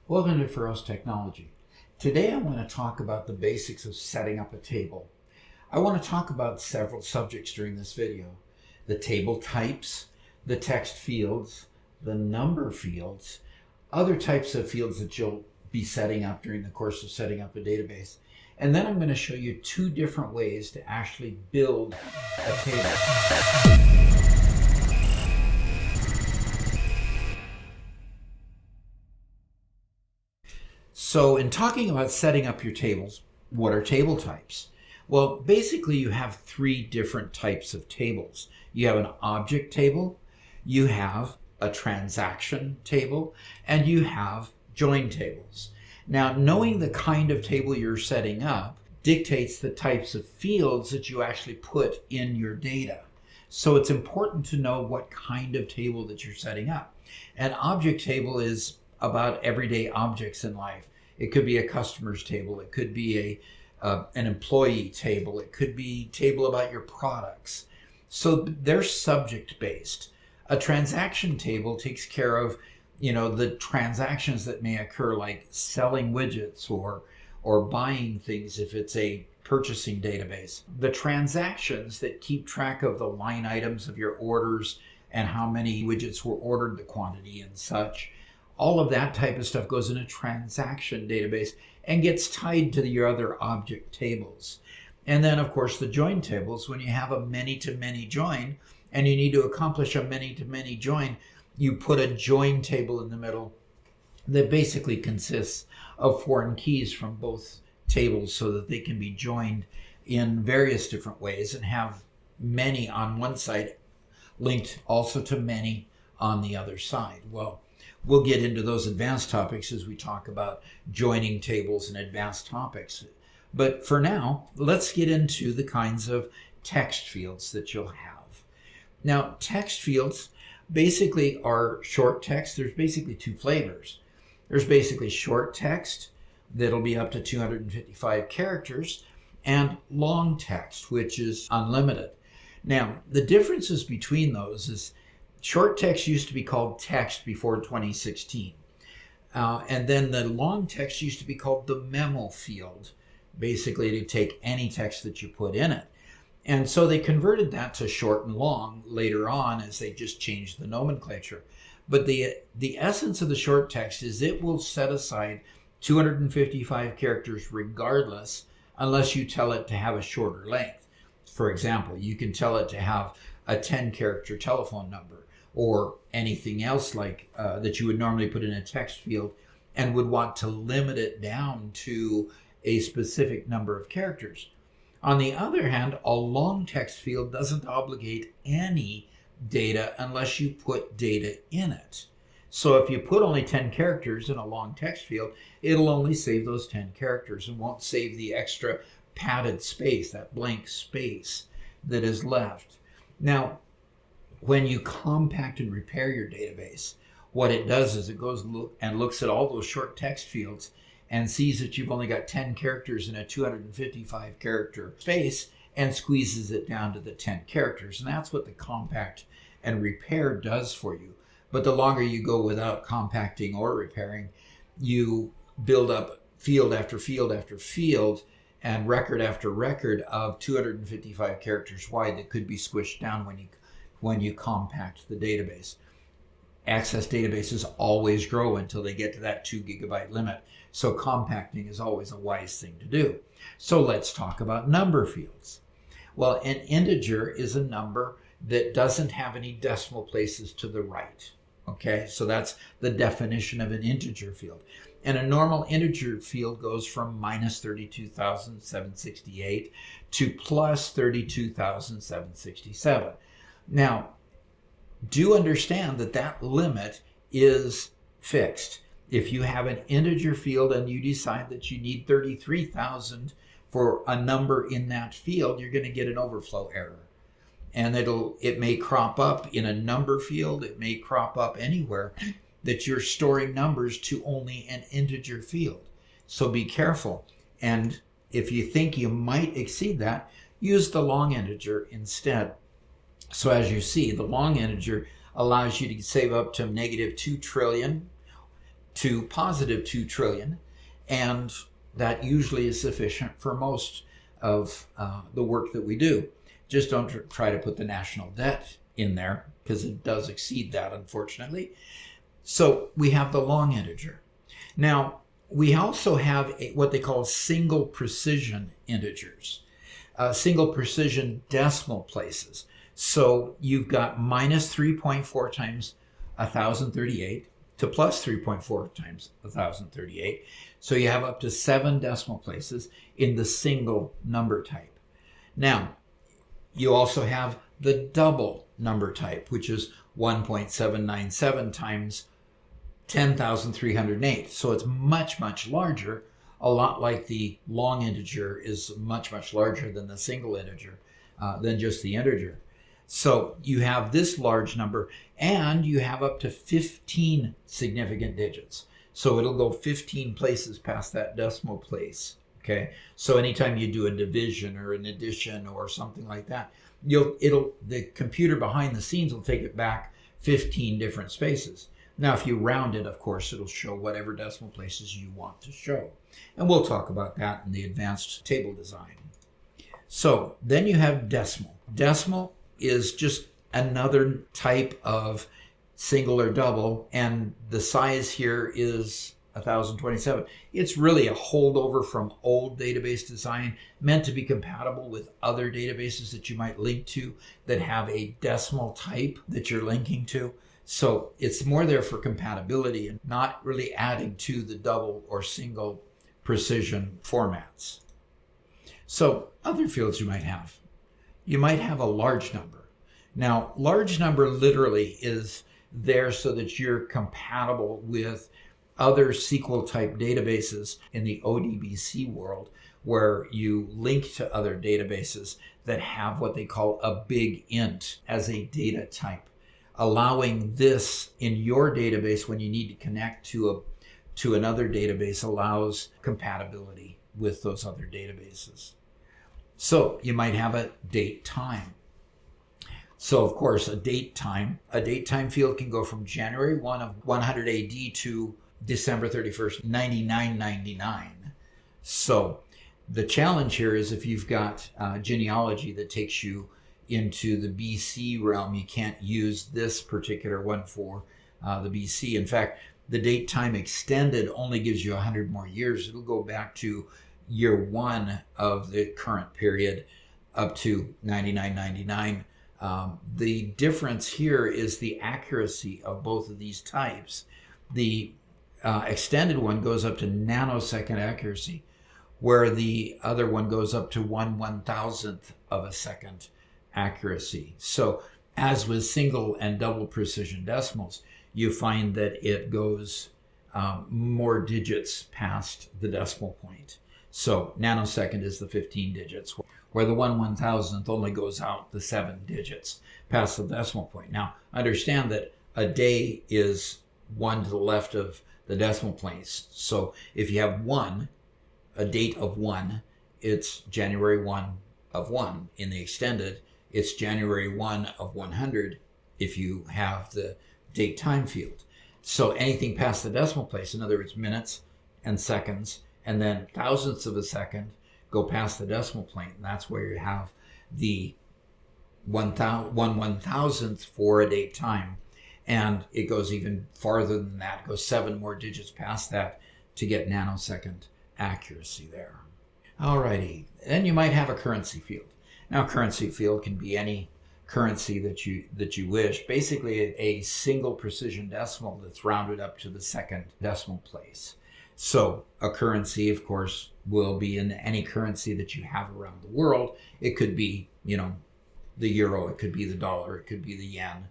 Welcome to Feroz Technology. Today I want to talk about the basics of setting up a table. I want to talk about several subjects during this video. The table types, the text fields, the number fields, other types of fields that you'll be setting up during the course of setting up a database. And then I'm going to show you two different ways to actually build a table. So in talking about setting up your tables, what are table types? Well, basically you have three different types of tables. You have an object table, you have a transaction table, and you have join tables. Now, knowing the kind of table you're setting up dictates the types of fields that you actually put in your data. So it's important to know what kind of table that you're setting up. An object table is about everyday objects in life. It could be a customer's table, it could be an employee table, it could be a table about your products. So they're subject based. A transaction table takes care of, the transactions that may occur, like selling widgets or buying things if it's a purchasing database. The transactions that keep track of the line items of your orders and how many widgets were ordered, the quantity and such. All of that type of stuff goes in a transaction database and gets tied to your other object tables. And then, of course, the join tables, when you have a many-to-many join and you need to accomplish a many-to-many join, you put a join table in the middle that basically consists of foreign keys from both tables so that they can be joined in various different ways and have many on one side linked also to many on the other side. Well, we'll get into those advanced topics as we talk about joining tables and advanced topics. But for now, let's get into the kinds of text fields that you'll have. Now, text fields basically are short text. There's basically two flavors. There's basically short text that'll be up to 255 characters and long text, which is unlimited. Now, the differences between those is short text used to be called text before 2016. And then the long text used to be called the memo field, basically to take any text that you put in it. And so they converted that to short and long later on as they just changed the nomenclature. But the essence of the short text is it will set aside 255 characters regardless, unless you tell it to have a shorter length. For example, you can tell it to have a 10-character telephone number or anything else like that you would normally put in a text field and would want to limit it down to a specific number of characters. On the other hand, a long text field doesn't obligate any data unless you put data in it. So if you put only 10 characters in a long text field, it'll only save those 10 characters and won't save the extra padded space, that blank space that is left. Now, when you compact and repair your database, what it does is it goes and looks at all those short text fields and sees that you've only got 10 characters in a 255 character space and squeezes it down to the 10 characters. And that's what the compact and repair does for you. But the longer you go without compacting or repairing, you build up field after field after field and record after record of 255 characters wide that could be squished down when you compact the database. Access databases always grow until they get to that 2 gigabyte limit. So compacting is always a wise thing to do. So let's talk about number fields. Well, an integer is a number that doesn't have any decimal places to the right. Okay, so that's the definition of an integer field. And a normal integer field goes from minus 32,768 to plus 32,767. Now, do understand that that limit is fixed. If you have an integer field and you decide that you need 33,000 for a number in that field, you're going to get an overflow error. And it may crop up in a number field, it may crop up anywhere that you're storing numbers to only an integer field. So be careful. And if you think you might exceed that, use the long integer instead. So as you see, the long integer allows you to save up to negative 2 trillion to positive 2 trillion, and that usually is sufficient for most of the work that we do. Just don't try to put the national debt in there, because it does exceed that, unfortunately. So we have the long integer. Now, we also have what they call single precision integers, single precision decimal places. So you've got minus 3.4 times 1038 to plus 3.4 times 1038. So you have up to 7 decimal places in the single number type. Now, you also have the double number type, which is 1.797 times 10,308. So it's much, much larger, a lot like the long integer is much, much larger than the single integer, than just the integer. So you have this large number, and you have up to 15 significant digits. So it'll go 15 places past that decimal place. Okay, so anytime you do a division or an addition or something like that, the computer behind the scenes will take it back 15 different spaces. Now, if you round it, of course, it'll show whatever decimal places you want to show. And we'll talk about that in the advanced table design. So then you have decimal. Decimal is just another type of single or double, and the size here is 1027. It's really a holdover from old database design, meant to be compatible with other databases that you might link to that have a decimal type that you're linking to. So it's more there for compatibility and not really adding to the double or single precision formats. So other fields you might have. You might have a large number. Now, large number literally is there so that you're compatible with other SQL type databases in the ODBC world, where you link to other databases that have what they call a big int as a data type, allowing this in your database when you need to connect to another database, allows compatibility with those other databases. So you might have a date time. So of course, a date time field can go from January 1 of 100 AD to December 31st, 9999. So the challenge here is if you've got genealogy that takes you into the BC realm, you can't use this particular one for the BC. In fact, the date time extended only gives you 100 more years. It'll go back to year 1 of the current period up to 9999. The difference here is the accuracy of both of these types. The extended one goes up to nanosecond accuracy, where the other one goes up to 1/1000th of a second accuracy. So as with single and double precision decimals, you find that it goes more digits past the decimal point. So nanosecond is the 15 digits, where the 1/1000th only goes out the 7 digits past the decimal point. Now, understand that a day is 1 to the left of the decimal place. So if you have a date of 1, it's January 1 of 1. In the extended, it's January 1 of 100 if you have the date time field. So anything past the decimal place, in other words, minutes and seconds, and then thousandths of a second, go past the decimal point, and that's where you have the 1/1000th for a date time. And it goes even farther than that. It goes 7 more digits past that to get nanosecond accuracy there. Alrighty, then you might have a currency field. Now, currency field can be any currency that you wish. Basically, a single precision decimal that's rounded up to the second decimal place. So a currency, of course, will be in any currency that you have around the world. It could be, the euro, it could be the dollar, it could be the yen,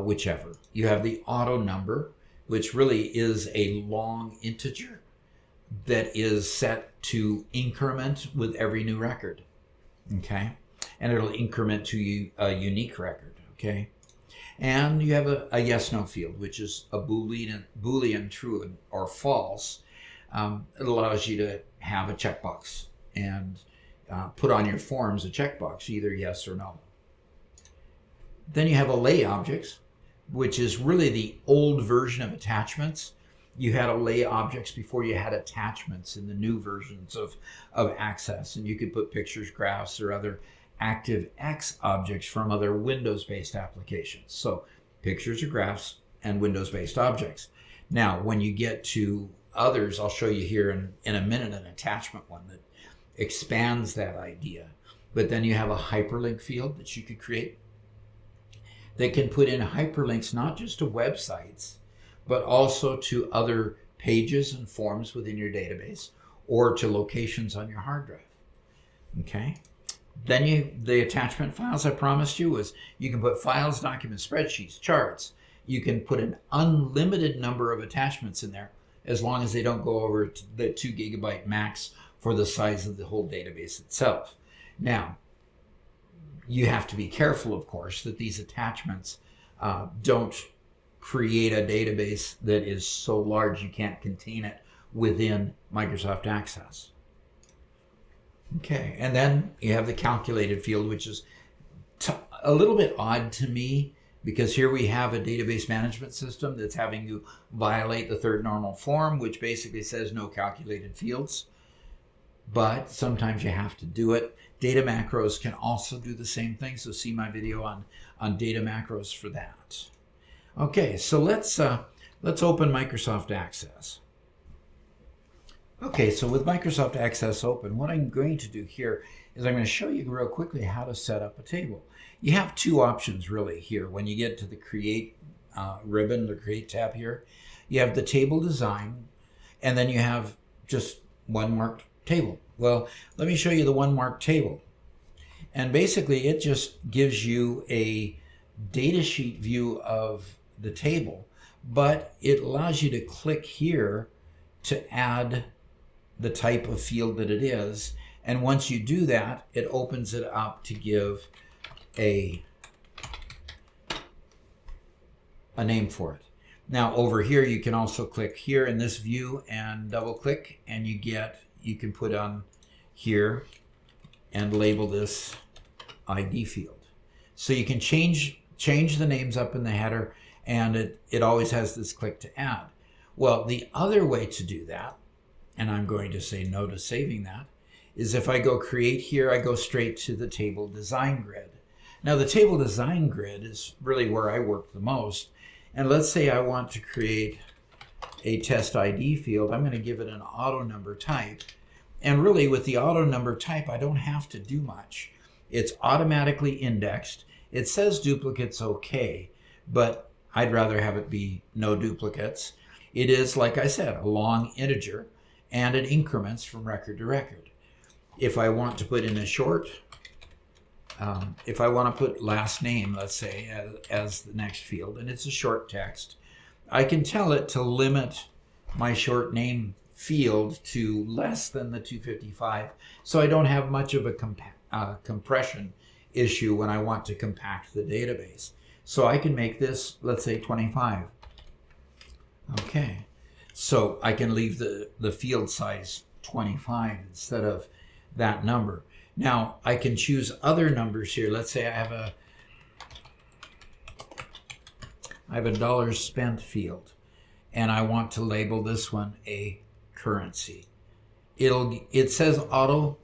whichever. You have the auto number, which really is a long integer that is set to increment with every new record. Okay? And it'll increment to a unique record. Okay? And you have a yes/no field, which is a Boolean true or false. It allows you to have a checkbox and put on your forms a checkbox, either yes or no. Then you have array objects, which is really the old version of attachments. You had array objects before you had attachments in the new versions of Access, and you could put pictures, graphs, or other ActiveX objects from other Windows-based applications. So pictures or graphs and Windows-based objects. Now, when you get to others, I'll show you here in a minute an attachment one that expands that idea. But then you have a hyperlink field that you could create that can put in hyperlinks not just to websites, but also to other pages and forms within your database or to locations on your hard drive. Okay. Then the attachment files I promised you was you can put files, documents, spreadsheets, charts. You can put an unlimited number of attachments in there as long as they don't go over the 2 GB max for the size of the whole database itself. Now, you have to be careful, of course, that these attachments don't create a database that is so large you can't contain it within Microsoft Access. Okay, and then you have the calculated field, which is a little bit odd to me because here we have a database management system that's having you violate the third normal form, which basically says no calculated fields. But sometimes you have to do it. Data macros can also do the same thing, so see my video on data macros for that. Okay, so let's open Microsoft Access. Okay, so with Microsoft Access open, what I'm going to do here is I'm going to show you real quickly how to set up a table. You have two options really here. When you get to the Create ribbon, the Create tab here, you have the table design, and then you have just one marked table. Well, let me show you the one marked table. And basically it just gives you a datasheet view of the table, but it allows you to click here to add the type of field that it is. And once you do that, it opens it up to give a name for it. Now over here, you can also click here in this view and double click, and you can put on here and label this ID field. So you can change the names up in the header, and it always has this click to add. Well, the other way to do that, and I'm going to say no to saving that, is if I go create here, I go straight to the table design grid. Now the table design grid is really where I work the most. And let's say I want to create a test ID field. I'm going to give it an auto number type. And really with the auto number type, I don't have to do much. It's automatically indexed. It says duplicates okay, but I'd rather have it be no duplicates. It is, like I said, a long integer, and it increments from record to record. If I want to put in a short, if I want to put last name, let's say, as the next field, and it's a short text, I can tell it to limit my short name field to less than the 255, so I don't have much of a compression issue when I want to compact the database. So I can make this, let's say, 25. Okay, so I can leave the field size 25 instead of that number. Now I can choose other numbers here. Let's say I have a dollars spent field, and I want to label this one a currency. It says auto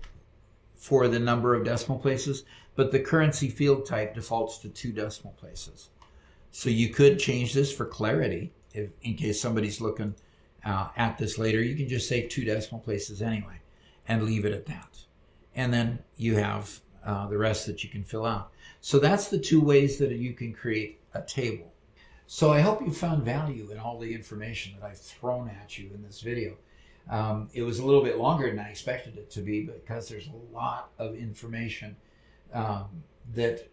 for the number of decimal places, but the currency field type defaults to 2 decimal places. So you could change this for clarity. In case somebody's looking at this later, you can just say 2 decimal places anyway and leave it at that. And then you have the rest that you can fill out. So that's the 2 ways that you can create a table. So I hope you found value in all the information that I've thrown at you in this video. It was a little bit longer than I expected it to be because there's a lot of information that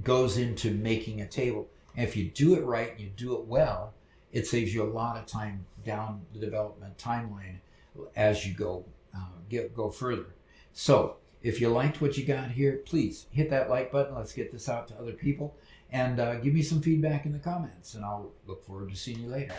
goes into making a table. And if you do it right and you do it well, it saves you a lot of time down the development timeline as you go further. So if you liked what you got here, please hit that like button. Let's get this out to other people, and give me some feedback in the comments, and I'll look forward to seeing you later.